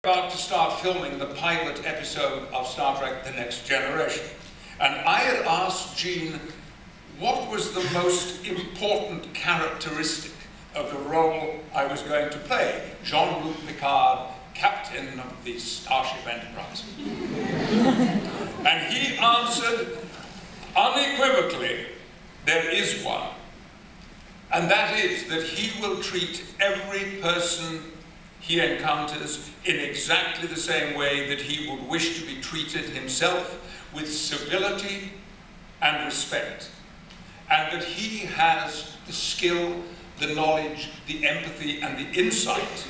about to start filming the pilot episode of Star Trek The Next Generation. And I had asked Jean what was the most important characteristic of the role I was going to play, Jean-Luc Picard, captain of the Starship Enterprise. And he answered unequivocally, there is one. And that is that he will treat every person he encounters in exactly the same way that he would wish to be treated himself, with civility and respect. And that he has the skill, the knowledge, the empathy, and the insight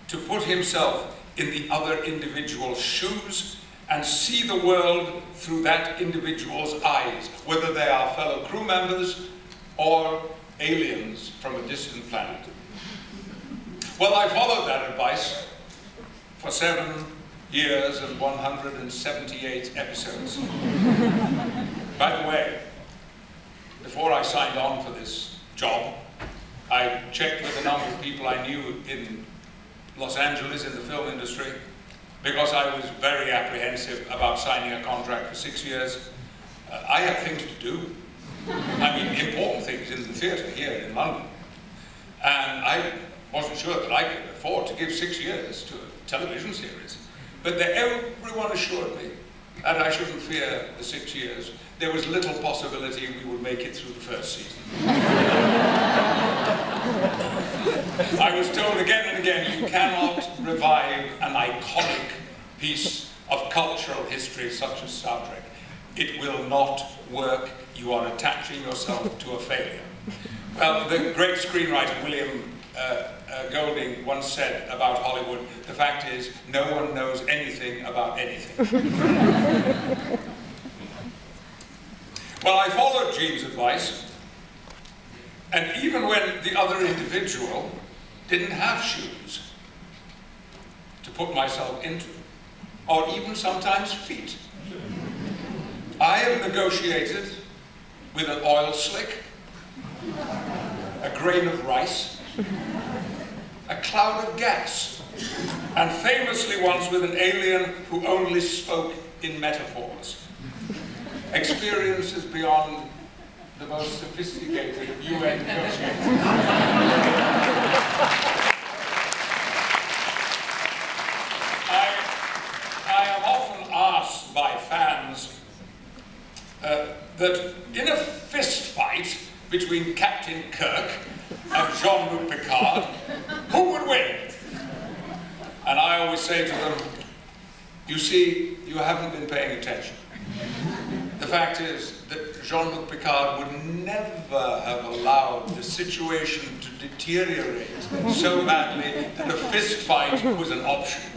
to put himself in the other individual's shoes and see the world through that individual's eyes, whether they are fellow crew members or aliens from a distant planet. Well, I followed that advice for 7 years and 178 episodes. By the way, before I signed on for this job, I checked with a number of people I knew in Los Angeles in the film industry, because I was very apprehensive about signing a contract for 6 years. I have things to do. I mean, important things in the theatre here in London. And I wasn't sure that I could afford to give 6 years to a television series. But everyone assured me that I shouldn't fear the 6 years. There was little possibility we would make it through the first season. I was told again and again, you cannot revive an iconic piece of cultural history such as Star Trek. It will not work. You are attaching yourself to a failure. Well, the great screenwriter William Golding once said about Hollywood, the fact is, no one knows anything about anything. Well, I followed Jean's advice, and even when the other individual didn't have shoes to put myself into, or even sometimes feet, I have negotiated with an oil slick, a grain of rice, a cloud of gas, and famously once with an alien who only spoke in metaphors. Experiences beyond the most sophisticated of UN negotiators. I am often asked by fans that in a fist fight between Captain Kirk and Jean-Luc Picard, who would win? And I always say to them, you see, you haven't been paying attention. The fact is that Jean-Luc Picard would never have allowed the situation to deteriorate so badly that a fist fight was an option.